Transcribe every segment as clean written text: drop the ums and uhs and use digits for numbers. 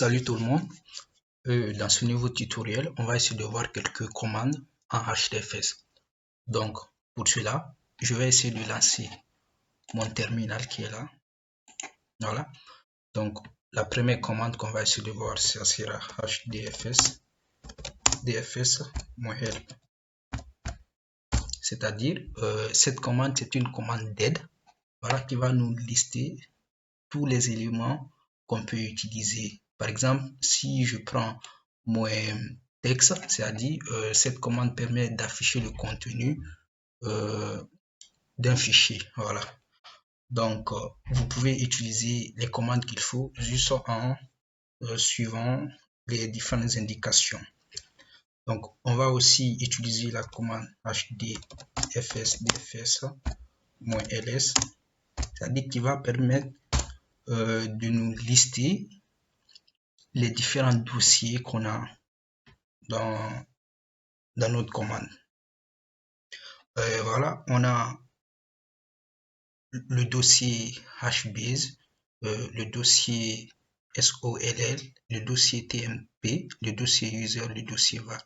Salut tout le monde, dans ce nouveau tutoriel, on va essayer de voir quelques commandes en HDFS. Donc, pour cela, je vais essayer de lancer mon terminal qui est là. Voilà. Donc, la première commande qu'on va essayer de voir, ça sera HDFS, dfs-help. C'est-à-dire, cette commande, c'est une commande d'aide, voilà, qui va nous lister tous les éléments qu'on peut utiliser. Par exemple, si je prends mon texte, c'est-à-dire cette commande permet d'afficher le contenu d'un fichier. Voilà. Donc, vous pouvez utiliser les commandes qu'il faut juste en suivant les différentes indications. Donc, on va aussi utiliser la commande hdfs dfs-ls, c'est-à-dire qui va permettre de nous lister les différents dossiers qu'on a dans notre commande. Voilà, on a le dossier HBase, le dossier SOLL, le dossier TMP, le dossier user, le dossier var.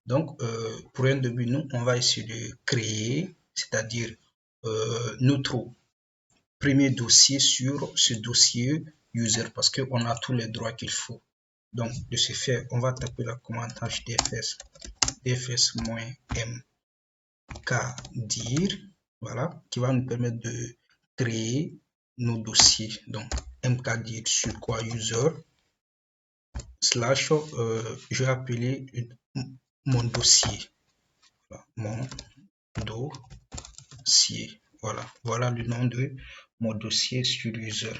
Donc, pour un début, nous, on va essayer de créer, c'est-à-dire notre premier dossier sur ce dossier user parce qu'on a tous les droits qu'il faut. Donc, de ce fait, on va taper la commande hdfs dfs-mkdir, voilà, qui va nous permettre de créer nos dossiers. Donc, mkdir sur quoi user slash, je vais appeler mon dossier. Voilà, mon dossier. Voilà le nom de mon dossier sur user.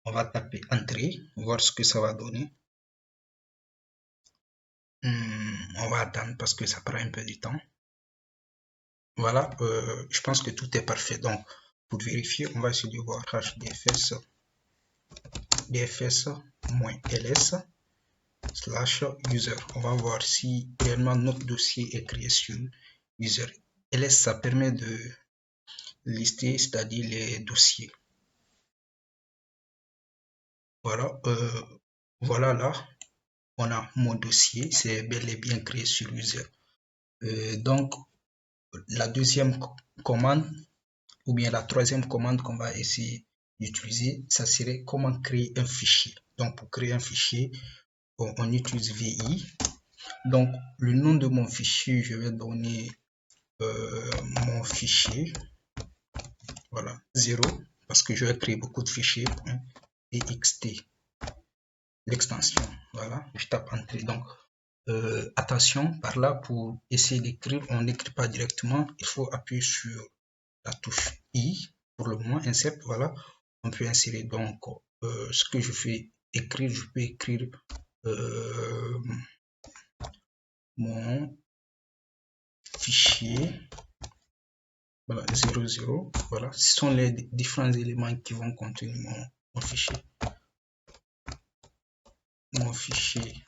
On va taper entrée, voir ce que ça va donner. On va attendre parce que ça prend un peu de temps. Voilà, je pense que tout est parfait. Donc, pour vérifier, on va essayer de voir hdfs dfs-ls slash user. On va voir si réellement notre dossier est créé sur user. ls, ça permet de lister, c'est-à-dire les dossiers. Voilà, voilà là, on a mon dossier, c'est bel et bien créé sur user. Donc, la deuxième commande ou bien la troisième commande qu'on va essayer d'utiliser, ça serait comment créer un fichier. Donc, pour créer un fichier, on utilise VI. Donc, le nom de mon fichier, je vais donner mon fichier, voilà, 0, parce que je vais créer beaucoup de fichiers, .txt, l'extension, voilà, je tape entrée. Donc, attention, par là, pour essayer d'écrire, on n'écrit pas directement, il faut appuyer sur la touche I, pour le moment, insert, voilà, on peut insérer. Donc, ce que je fais écrire, je peux écrire mon fichier, voilà, 00, voilà, ce sont les différents éléments qui vont contenir mon fichier. Mon fichier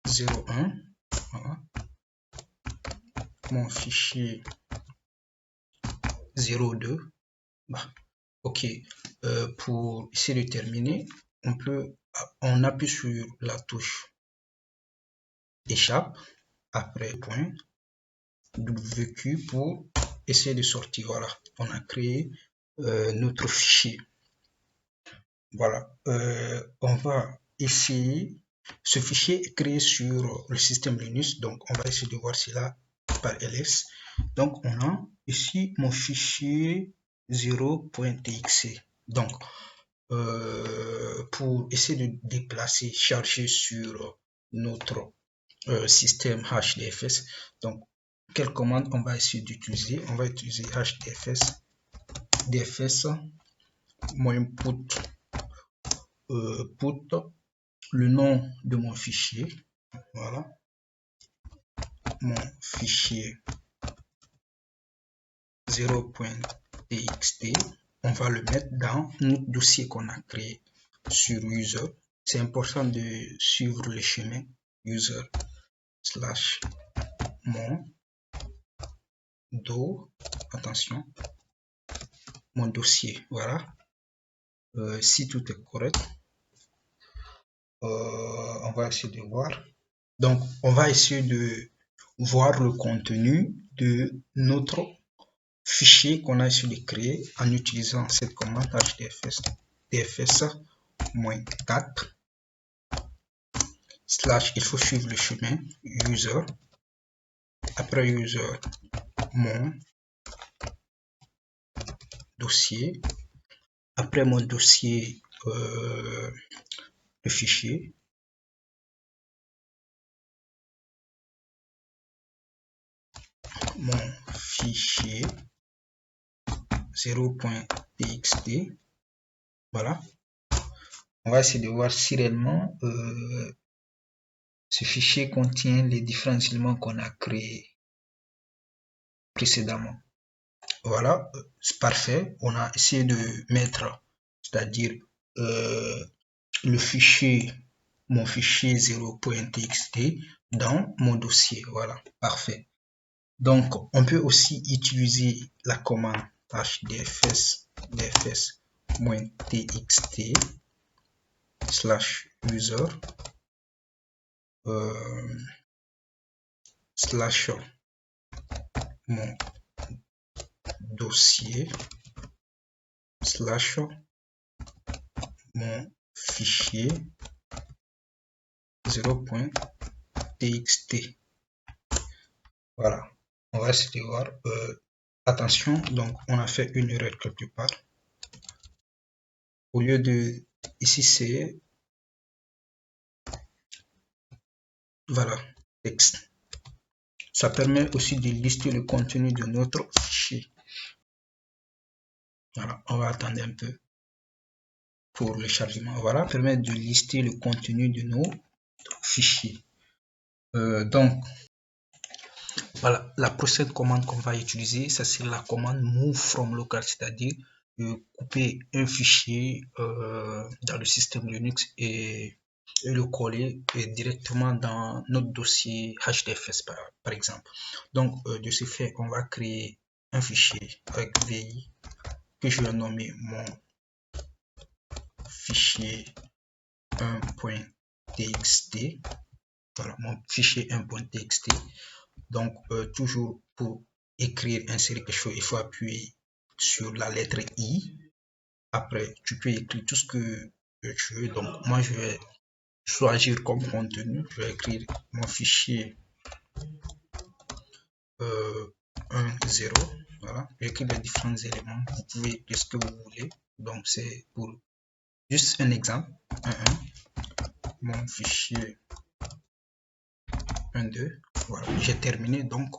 01, voilà. Mon fichier 02, bah, ok, pour essayer de terminer, on appuie sur la touche échappe, après point, WQ pour essayer de sortir. Voilà, on a créé notre fichier. Voilà, on va essayer, ce fichier est créé sur le système Linux, donc on va essayer de voir cela par ls. Donc on a ici mon fichier 0.txt. Donc pour essayer de déplacer, charger sur notre système HDFS, donc quelle commande on va essayer d'utiliser? On va utiliser HDFS dfs -put put le nom de mon fichier, voilà, mon fichier 0.txt, on va le mettre dans notre dossier qu'on a créé sur user. C'est important de suivre le chemin user slash mon attention, mon dossier, voilà. Si tout est correct, on va essayer de voir. Donc, on va essayer de voir le contenu de notre fichier qu'on a essayé de créer en utilisant cette commande hdfs-4 / il faut suivre le chemin user, après user mon dossier, après mon dossier le fichier, mon fichier 0.txt. Voilà, on va essayer de voir si réellement ce fichier contient les différents éléments qu'on a créés précédemment. Voilà, c'est parfait. On a essayé de mettre, c'est-à-dire le fichier, mon fichier 0.txt dans mon dossier. Voilà, parfait. Donc, on peut aussi utiliser la commande hdfs-txt / user / mon dossier / mon fichier 0.txt. Voilà, on va essayer de voir. Attention, donc on a fait une erreur quelque part. Au lieu de ici, c'est voilà, texte. Ça permet aussi de lister le contenu de notre fichier. Voilà, on va attendre un peu pour le chargement. Voilà, permet de lister le contenu de nos fichiers. Donc, voilà, la prochaine commande qu'on va utiliser, ça c'est la commande move from local, c'est-à-dire couper un fichier dans le système Linux et le coller directement dans notre dossier HDFS par exemple. Donc, de ce fait, on va créer un fichier avec VI que je vais nommer mon fichier 1.txt. Voilà, mon fichier 1.txt. Donc, toujours pour écrire, insérer quelque chose, il faut appuyer sur la lettre I. Après, tu peux écrire tout ce que tu veux. Donc, moi, je vais choisir comme contenu. Je vais écrire mon fichier 1.0. Voilà, j'écris les différents éléments. Vous pouvez écrire ce que vous voulez. Donc, c'est pour juste un exemple. 1.1. Mon fichier 1.2. Voilà, j'ai terminé. Donc,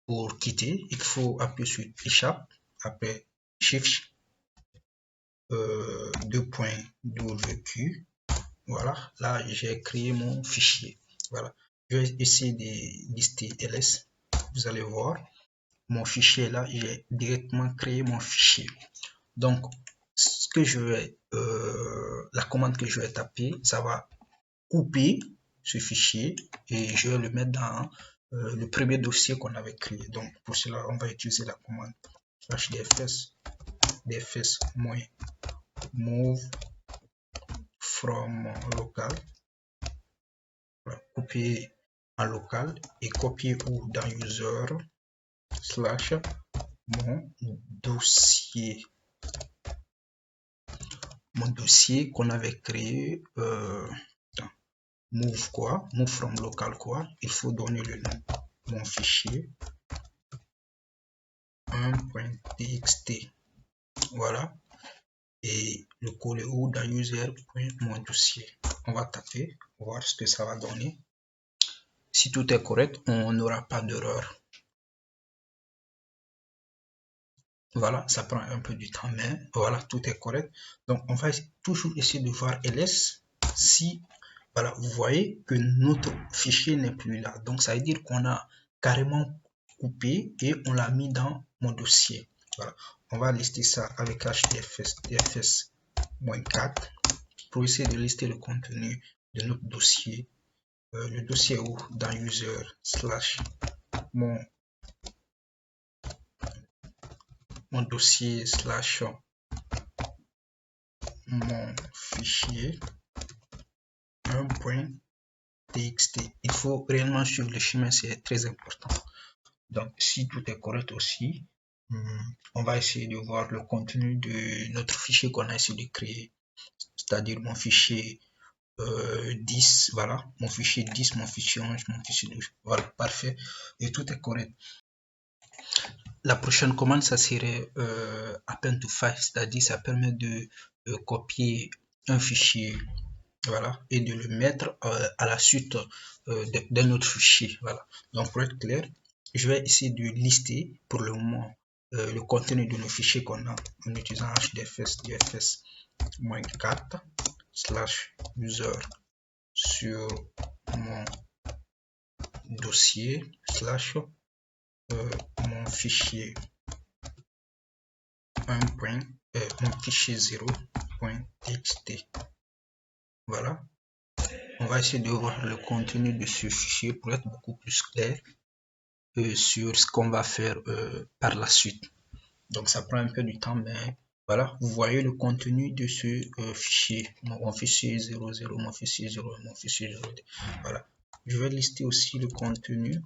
pour quitter, il faut appuyer sur Échappe, après Shift 2.wq. Voilà, là j'ai créé mon fichier. Voilà, je vais essayer de lister ls. Vous allez voir mon fichier là, j'ai directement créé mon fichier. Donc, ce que je vais, la commande que je vais taper, ça va couper ce fichier et je vais le mettre dans le premier dossier qu'on avait créé. Donc, pour cela, on va utiliser la commande hdfs-move from local. Voilà, copier en local et copier ou dans user / mon dossier qu'on avait créé. Move quoi, move from local quoi, il faut donner le nom, mon fichier 1.txt. Voilà, et le coller ou dans user.mon dossier. On va taper, voir ce que ça va donner. Si tout est correct, on n'aura pas d'erreur. Voilà, ça prend un peu du temps, mais voilà, tout est correct. Donc, on va toujours essayer de voir ls si, voilà, vous voyez que notre fichier n'est plus là. Donc, ça veut dire qu'on a carrément coupé et on l'a mis dans mon dossier. Voilà, on va lister ça avec hdfs-4 pour essayer de lister le contenu de notre dossier. Le dossier où dans user / mon dossier / mon fichier 1.txt. Il faut réellement suivre le chemin, c'est très important. Donc, si tout est correct aussi, on va essayer de voir le contenu de notre fichier qu'on a essayé de créer, c'est-à-dire mon fichier 10, voilà, mon fichier 10, mon fichier 11, mon fichier 12, voilà, parfait, et tout est correct. La prochaine commande, ça serait append to file, c'est-à-dire ça permet de copier un fichier, voilà, et de le mettre à la suite d'un autre fichier, voilà. Donc pour être clair, je vais essayer de lister pour le moment le contenu de nos fichiers qu'on a en utilisant hdfs dfs-4 /user sur mon dossier slash mon fichier mon fichier 0.txt. Voilà. On va essayer de voir le contenu de ce fichier pour être beaucoup plus clair sur ce qu'on va faire par la suite. Donc ça prend un peu du temps, mais voilà, vous voyez le contenu de ce fichier, mon fichier 00, mon fichier 0, mon fichier 0. Voilà. Je vais lister aussi le contenu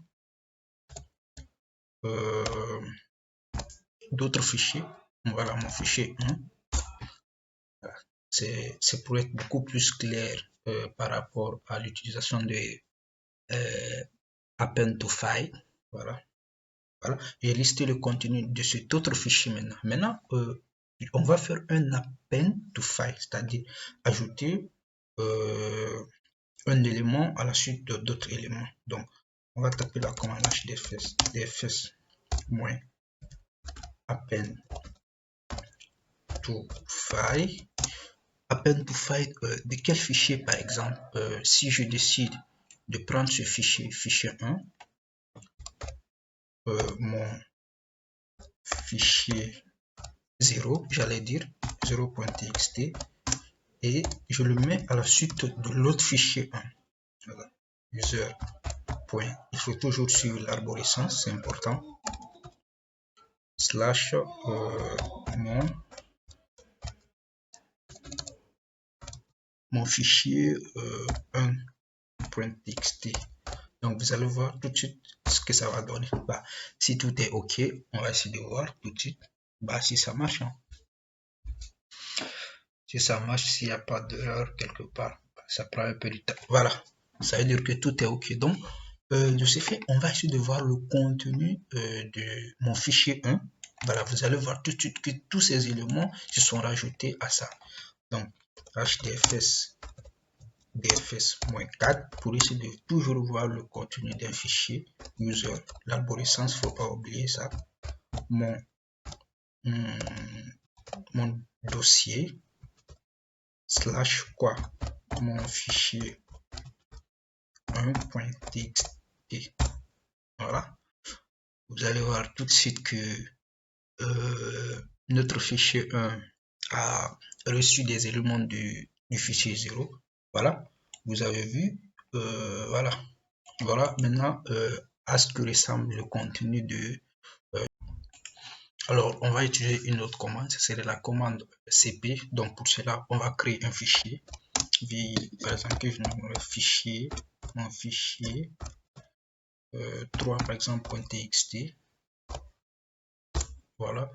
d'autres fichiers. Voilà mon fichier 1. Voilà. C'est pour être beaucoup plus clair par rapport à l'utilisation de append to file. Voilà. Voilà. J'ai listé le contenu de cet autre fichier maintenant. Maintenant, on va faire un append to file, c'est-à-dire ajouter un élément à la suite d'autres éléments. Donc, on va taper la commande hdfs dfs-append to file. Append to file de quel fichier, par exemple, si je décide de prendre ce fichier, fichier 1, mon fichier 0, j'allais dire 0.txt, et je le mets à la suite de l'autre fichier 1. Voilà. User. Il faut toujours suivre l'arborescence, c'est important. Slash mon fichier 1.txt. Donc vous allez voir tout de suite ce que ça va donner. Bah, si tout est ok, on va essayer de voir tout de suite si ça marche. Hein. Si ça marche, s'il n'y a pas d'erreur quelque part, ça prend un peu de temps. Voilà, ça veut dire que tout est ok. Donc, de ce fait, on va essayer de voir le contenu de mon fichier 1. Voilà, vous allez voir tout de suite que tous ces éléments se sont rajoutés à ça. Donc, hdfs dfs-4 pour essayer de toujours voir le contenu d'un fichier user. L'arborescence, il ne faut pas oublier ça. Mon dossier slash quoi, mon fichier 1.txt. Voilà. Vous allez voir tout de suite que notre fichier 1 a reçu des éléments du fichier 0. Voilà. Vous avez vu. Voilà. Voilà. Maintenant, à ce que ressemble le contenu de... alors, on va utiliser une autre commande. C'est la commande cp. Donc, pour cela, on va créer un fichier. Par exemple, que je nomme le fichier, mon fichier 3 par exemple .txt. Voilà.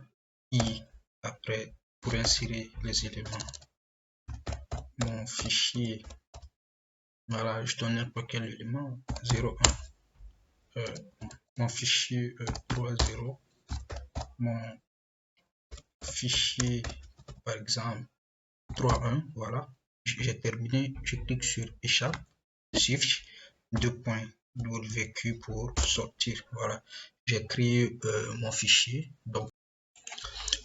I après pour insérer les éléments. Mon fichier, voilà, je donne n'importe quel élément 01. Mon fichier 3.0. Mon fichier par exemple 3.1. Voilà. J'ai terminé, je clique sur échappe, shift 2.wq pour sortir. Voilà, j'ai créé mon fichier. Donc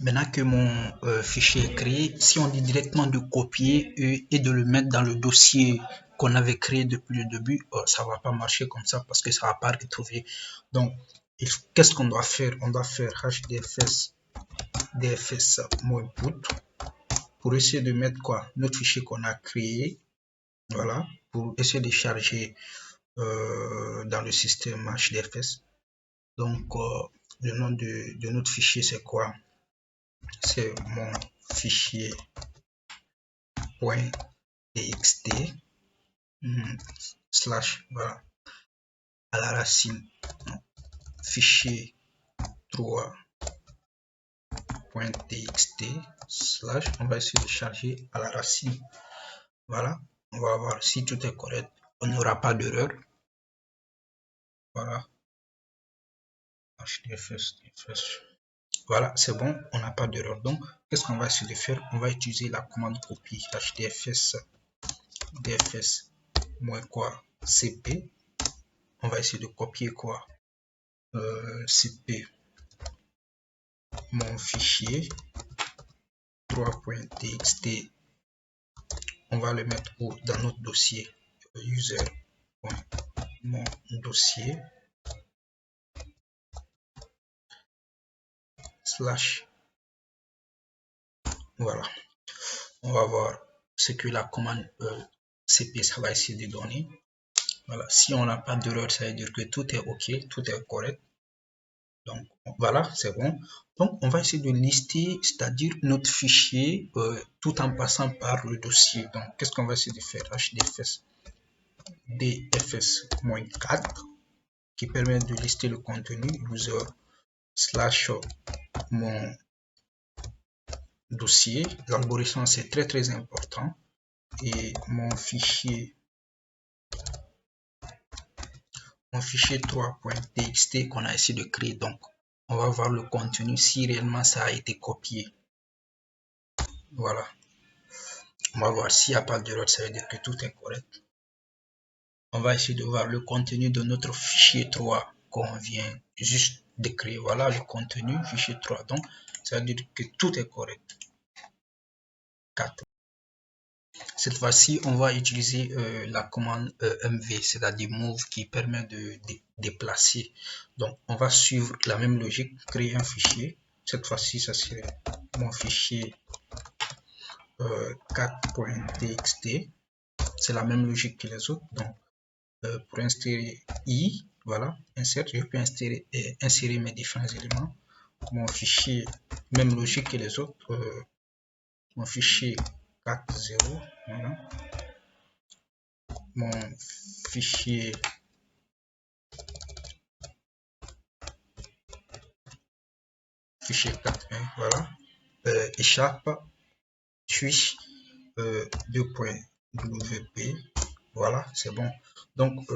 maintenant que mon fichier est créé, si on dit directement de copier et de le mettre dans le dossier qu'on avait créé depuis le début, ça va pas marcher comme ça parce que ça va pas retrouver. Donc qu'est-ce qu'on doit faire? On doit faire hdfs dfs-put pour essayer de mettre quoi, notre fichier qu'on a créé. Voilà, pour essayer de charger dans le système HDFS. Donc, le nom de notre fichier, c'est quoi? C'est mon fichier .txt slash, voilà, à la racine, fichier 3.txt slash, on va essayer de charger à la racine. Voilà, on va voir si tout est correct, on n'aura pas d'erreur. Voilà, hdfs, voilà, c'est bon, on n'a pas d'erreur. Donc, qu'est-ce qu'on va essayer de faire? On va utiliser la commande copie hdfs dfs moins quoi cp. On va essayer de copier quoi cp, mon fichier 3.txt. On va le mettre dans notre dossier user. Mon dossier slash, voilà, on va voir ce que la commande cp ça va essayer de donner. Voilà, si on n'a pas d'erreur, ça veut dire que tout est ok, tout est correct. Donc voilà, c'est bon. Donc on va essayer de lister, c'est-à-dire notre fichier tout en passant par le dossier. Donc qu'est-ce qu'on va essayer de faire? hdfs dfs-4 qui permet de lister le contenu user slash mon dossier. L'algorithme c'est très important, et mon fichier 3.txt qu'on a essayé de créer. Donc on va voir le contenu si réellement ça a été copié. Voilà, on va voir s'il n'y a pas d'erreur, ça veut dire que tout est correct. On va essayer de voir le contenu de notre fichier 3 qu'on vient juste de créer. Voilà le contenu fichier 3, donc ça veut dire que tout est correct. 4. Cette fois-ci, on va utiliser la commande mv, c'est-à-dire move, qui permet de déplacer. Donc, on va suivre la même logique, créer un fichier. Cette fois-ci, ça serait mon fichier 4.txt. C'est la même logique que les autres. Donc, pour insérer i, voilà, insert, je peux insérer mes différents éléments. Mon fichier, même logique que les autres, mon fichier 4.0, voilà. Mon fichier fichier 4.1, voilà, échappe switch 2.wp, voilà, c'est bon. Donc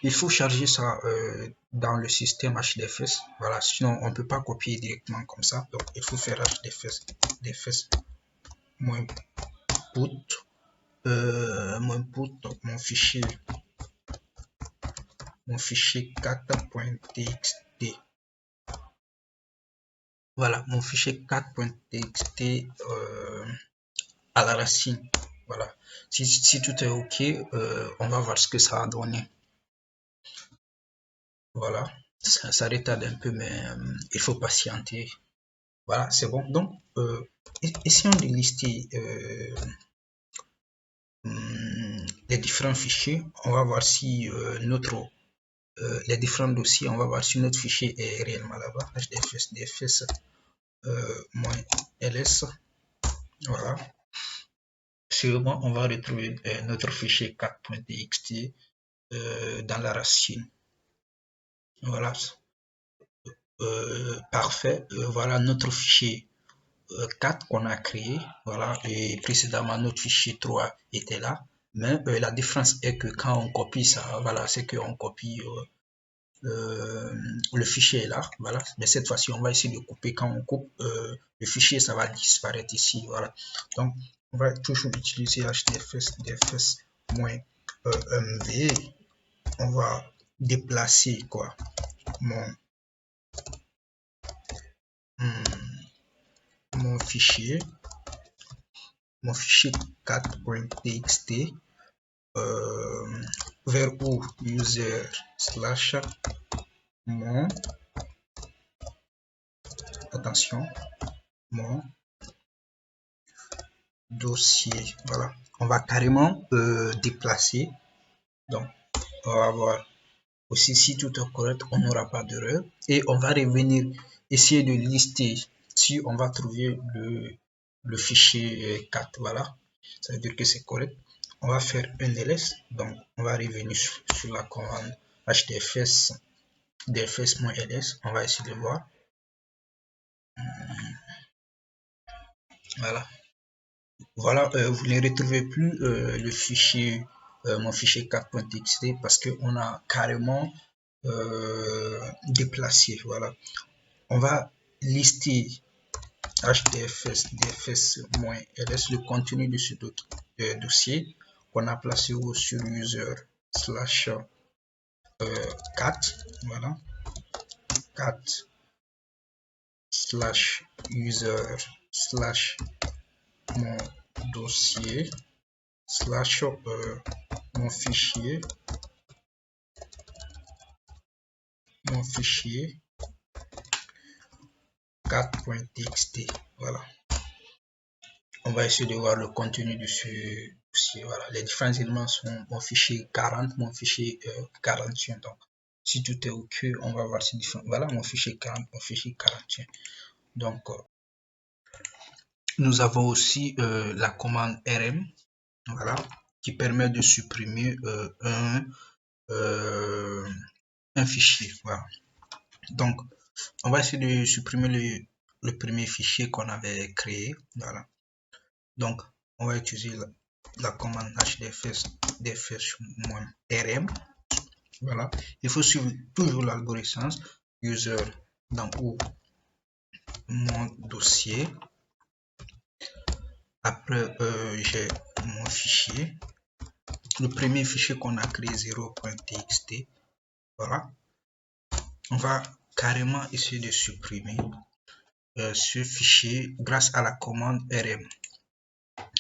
il faut charger ça dans le système hdfs, voilà, sinon on peut pas copier directement comme ça. Donc il faut faire hdfs moins put donc mon fichier 4.txt. Voilà, mon fichier 4.txt à la racine. Voilà, si tout est ok, on va voir ce que ça a donné. Voilà, ça retarde un peu, mais il faut patienter. Voilà, c'est bon. Donc essayons de lister les différents fichiers. On va voir si les différents dossiers, on va voir si notre fichier est réellement là-bas. hdfs dfs -ls, voilà. Sûrement on va retrouver notre fichier 4.txt dans la racine. Voilà, parfait. Voilà notre fichier 4 qu'on a créé. Voilà, et précédemment notre fichier 3 était là, mais la différence est que quand on copie ça, voilà, c'est qu'on copie le fichier est là, voilà, mais cette fois-ci on va essayer de couper. Quand on coupe le fichier, ça va disparaître ici, voilà. Donc on va toujours utiliser hdfs dfs -mv. On va déplacer quoi, mon fichier 4.txt vers où user slash mon, attention, mon dossier. Voilà, on va carrément déplacer. Donc on va voir aussi si tout est correct, on n'aura pas d'erreur, et on va revenir essayer de lister si on va trouver le fichier 4. Voilà, Ça veut dire que c'est correct. On va faire un ls, donc on va revenir sur la commande hdfs dfs-ls, on va essayer de voir. Voilà, vous ne retrouvez plus le fichier, mon fichier 4.txt parce qu'on a carrément déplacé. Voilà, on va lister hdfs dfs-ls, le contenu de ce dossier qu'on a placé sur user slash 4, voilà, 4 slash user slash mon dossier slash mon fichier 4.txt. Voilà, on va essayer de voir le contenu de ce dossier. Voilà, les différents éléments sont mon fichier 40, mon fichier 41. Donc si tout est ok, on va voir ces différents. Voilà, mon fichier 40, mon fichier 41. Donc nous avons aussi la commande rm, voilà, qui permet de supprimer un fichier. Voilà, donc on va essayer de supprimer le premier fichier qu'on avait créé. Voilà, donc on va utiliser la commande hdfs dfs-rm. Voilà, il faut suivre toujours l'algorithme user dans ou mon dossier. Après j'ai mon fichier, le premier fichier qu'on a créé 0.txt. Voilà, on va carrément essayer de supprimer ce fichier grâce à la commande rm.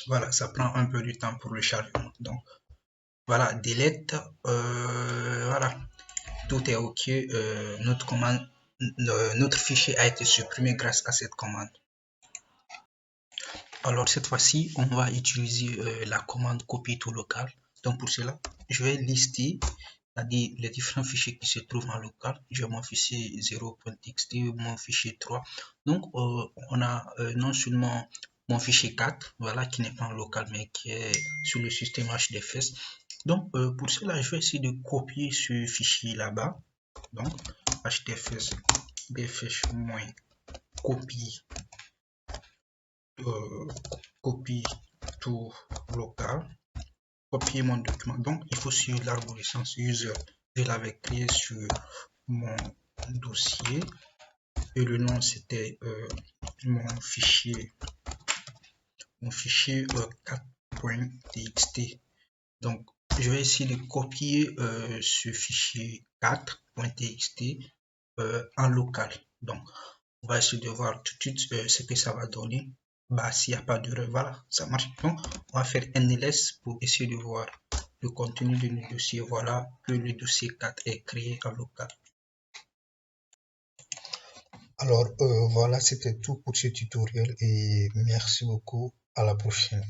Voilà, ça prend un peu du temps pour le chargement. Donc voilà, delete, voilà, tout est ok. Notre fichier a été supprimé grâce à cette commande. Alors cette fois-ci, on va utiliser la commande copie tout local. Donc pour cela, je vais lister, c'est-à-dire les différents fichiers qui se trouvent en local. J'ai mon fichier 0.txt, mon fichier 3. Donc on a non seulement mon fichier 4, voilà, qui n'est pas en local mais qui est sur le système hdfs. Donc pour cela, je vais essayer de copier ce fichier là-bas. Donc hdfs dfs-copie copie tout local, copier mon document. Donc il faut suivre l'algorithme user. Je l'avais créé sur mon dossier et le nom c'était mon fichier 4.txt. donc je vais essayer de copier ce fichier 4.txt en local. Donc on va essayer de voir tout de suite ce que ça va donner. Bah, s'il n'y a pas d'erreur, voilà, ça marche. Donc on va faire un ls pour essayer de voir le contenu de nos dossiers. Voilà que le dossier 4 est créé en local. Alors voilà, c'était tout pour ce tutoriel et merci beaucoup. À la prochaine.